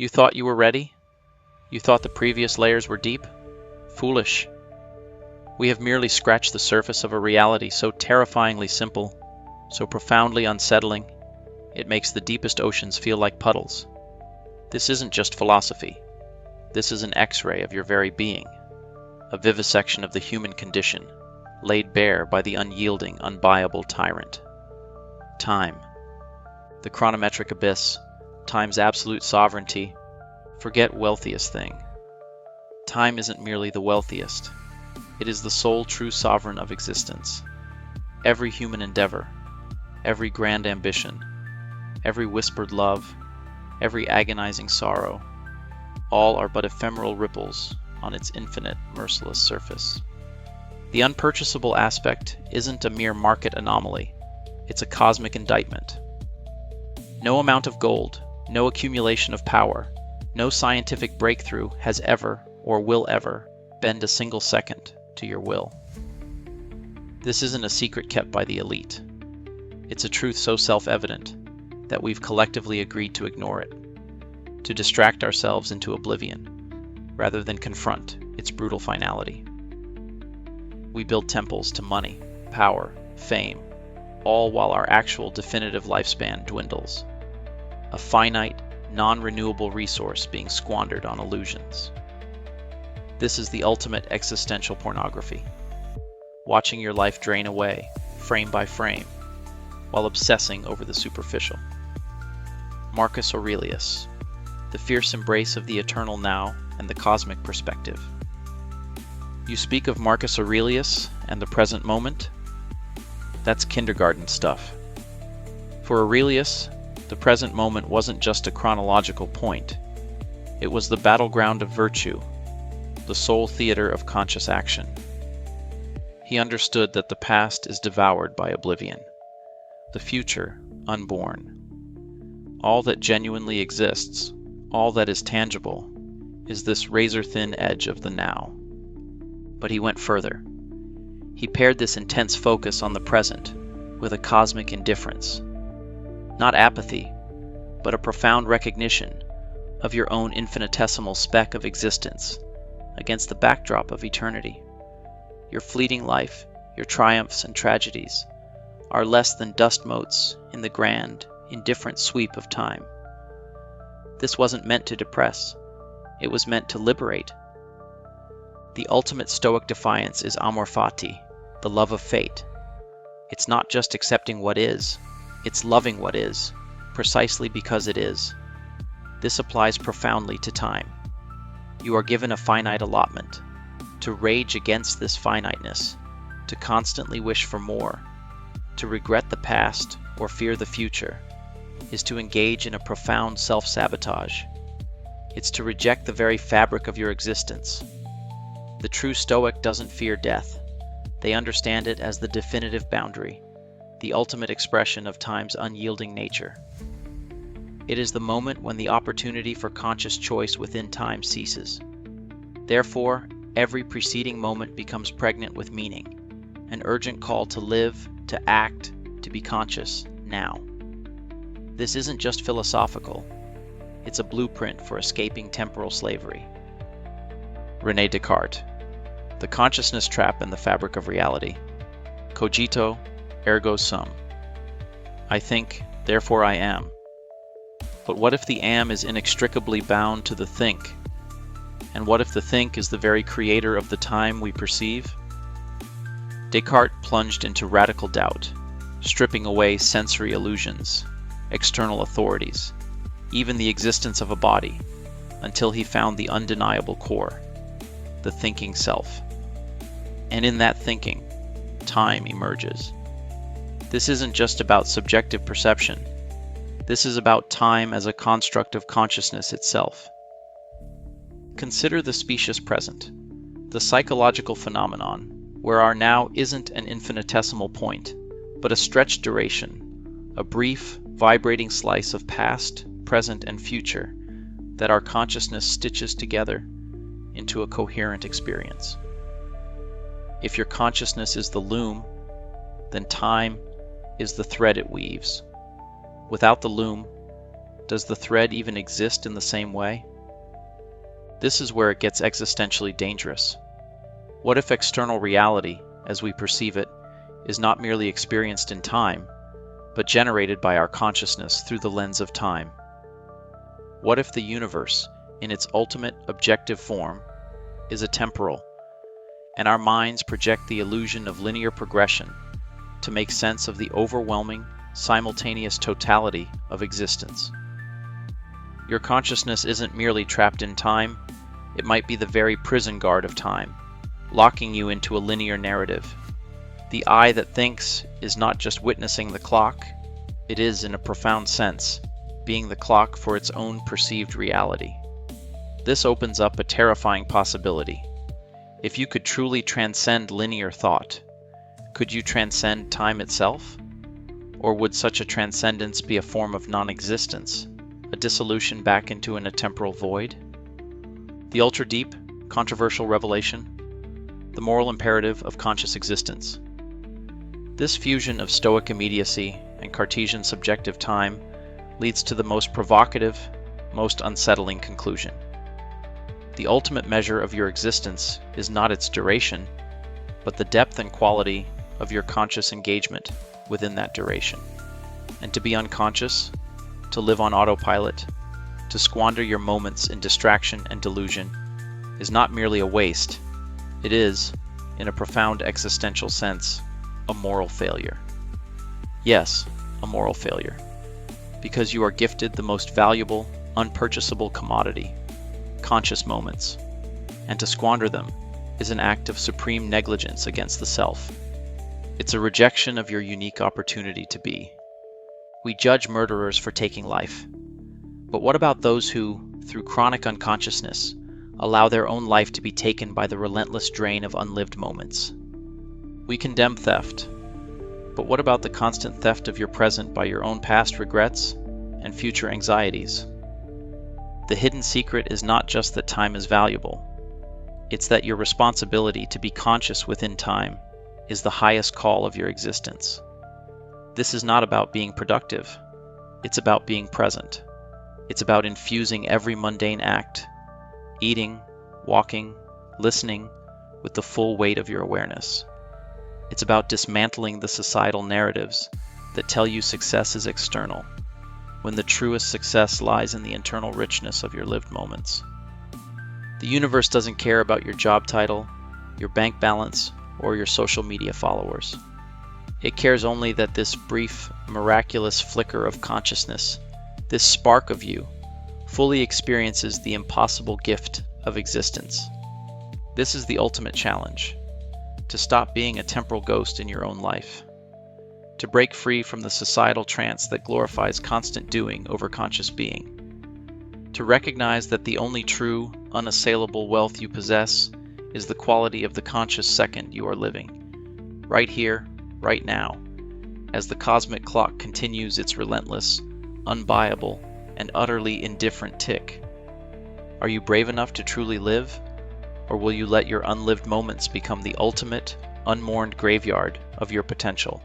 You thought you were ready? You thought the previous layers were deep? Foolish. We have merely scratched the surface of a reality so terrifyingly simple, so profoundly unsettling, it makes the deepest oceans feel like puddles. This isn't just philosophy. This is an X-ray of your very being, a vivisection of the human condition, laid bare by the unyielding, unbuyable tyrant. Time. The chronometric abyss. Time's absolute sovereignty. Forget wealthiest thing. Time isn't merely the wealthiest. It is the sole true sovereign of existence. Every human endeavor, every grand ambition, every whispered love, every agonizing sorrow, all are but ephemeral ripples on its infinite, merciless surface. The unpurchasable aspect isn't a mere market anomaly. It's a cosmic indictment. No amount of gold, no accumulation of power, no scientific breakthrough has ever, or will ever, bend a single second to your will. This isn't a secret kept by the elite. It's a truth so self-evident that we've collectively agreed to ignore it, to distract ourselves into oblivion, rather than confront its brutal finality. We build temples to money, power, fame, all while our actual definitive lifespan dwindles. A finite, non-renewable resource being squandered on illusions. This is the ultimate existential pornography. Watching your life drain away, frame by frame, while obsessing over the superficial. Marcus Aurelius, the fierce embrace of the eternal now and the cosmic perspective. You speak of Marcus Aurelius and the present moment? That's kindergarten stuff. For Aurelius, the present moment wasn't just a chronological point. It was the battleground of virtue, the sole theater of conscious action. He understood that the past is devoured by oblivion, the future unborn. All that genuinely exists, all that is tangible, is this razor-thin edge of the now. But he went further. He paired this intense focus on the present with a cosmic indifference. Not apathy, but a profound recognition of your own infinitesimal speck of existence against the backdrop of eternity. Your fleeting life, your triumphs and tragedies, are less than dust motes in the grand, indifferent sweep of time. This wasn't meant to depress. It was meant to liberate. The ultimate Stoic defiance is amor fati, the love of fate. It's not just accepting what is, it's loving what is, precisely because it is. This applies profoundly to time. You are given a finite allotment. To rage against this finiteness, to constantly wish for more, to regret the past or fear the future, is to engage in a profound self-sabotage. It's to reject the very fabric of your existence. The true Stoic doesn't fear death. They understand it as the definitive boundary, the ultimate expression of time's unyielding nature. It is the moment when the opportunity for conscious choice within time ceases. Therefore, every preceding moment becomes pregnant with meaning, an urgent call to live, to act, to be conscious now. This isn't just philosophical. It's a blueprint for escaping temporal slavery. René Descartes, The Consciousness Trap and the Fabric of Reality. Cogito, ergo sum. I think, therefore I am. But what if the am is inextricably bound to the think? And what if the think is the very creator of the time we perceive? Descartes plunged into radical doubt, stripping away sensory illusions, external authorities, even the existence of a body, until he found the undeniable core, the thinking self. And in that thinking, time emerges. This isn't just about subjective perception. This is about time as a construct of consciousness itself. Consider the specious present, the psychological phenomenon where our now isn't an infinitesimal point, but a stretched duration, a brief, vibrating slice of past, present, and future that our consciousness stitches together into a coherent experience. If your consciousness is the loom, then time is the thread it weaves. Without the loom, Does the thread even exist in the same way? This is where it gets existentially dangerous. What if external reality, as we perceive it, is not merely experienced in time, but generated by our consciousness through the lens of time? What if the universe, in its ultimate objective form, is atemporal, and our minds project the illusion of linear progression to make sense of the overwhelming, simultaneous totality of existence? Your consciousness isn't merely trapped in time, it might be the very prison guard of time, locking you into a linear narrative. The eye that thinks is not just witnessing the clock, it is, in a profound sense, being the clock for its own perceived reality. This opens up a terrifying possibility. If you could truly transcend linear thought, could you transcend time itself? Or would such a transcendence be a form of non-existence, a dissolution back into an atemporal void? The ultra-deep, controversial revelation, the moral imperative of conscious existence. This fusion of Stoic immediacy and Cartesian subjective time leads to the most provocative, most unsettling conclusion. The ultimate measure of your existence is not its duration, but the depth and quality of your conscious engagement within that duration. And to be unconscious, to live on autopilot, to squander your moments in distraction and delusion, is not merely a waste, it is, in a profound existential sense, a moral failure. Yes, a moral failure. Because you are gifted the most valuable, unpurchasable commodity, conscious moments, and to squander them is an act of supreme negligence against the self. It's a rejection of your unique opportunity to be. We judge murderers for taking life. But what about those who, through chronic unconsciousness, allow their own life to be taken by the relentless drain of unlived moments? We condemn theft. But what about the constant theft of your present by your own past regrets and future anxieties? The hidden secret is not just that time is valuable. It's that your responsibility to be conscious within time is the highest call of your existence. This is not about being productive. It's about being present. It's about infusing every mundane act, eating, walking, listening, with the full weight of your awareness. It's about dismantling the societal narratives that tell you success is external, when the truest success lies in the internal richness of your lived moments. The universe doesn't care about your job title, your bank balance, or your social media followers. It cares only that this brief, miraculous flicker of consciousness, this spark of you, fully experiences the impossible gift of existence. This is the ultimate challenge: to stop being a temporal ghost in your own life, to break free from the societal trance that glorifies constant doing over conscious being, to recognize that the only true, unassailable wealth you possess is the quality of the conscious second you are living, right here, right now, as the cosmic clock continues its relentless, unbuyable, and utterly indifferent tick. Are you brave enough to truly live? Or will you let your unlived moments become the ultimate, unmourned graveyard of your potential?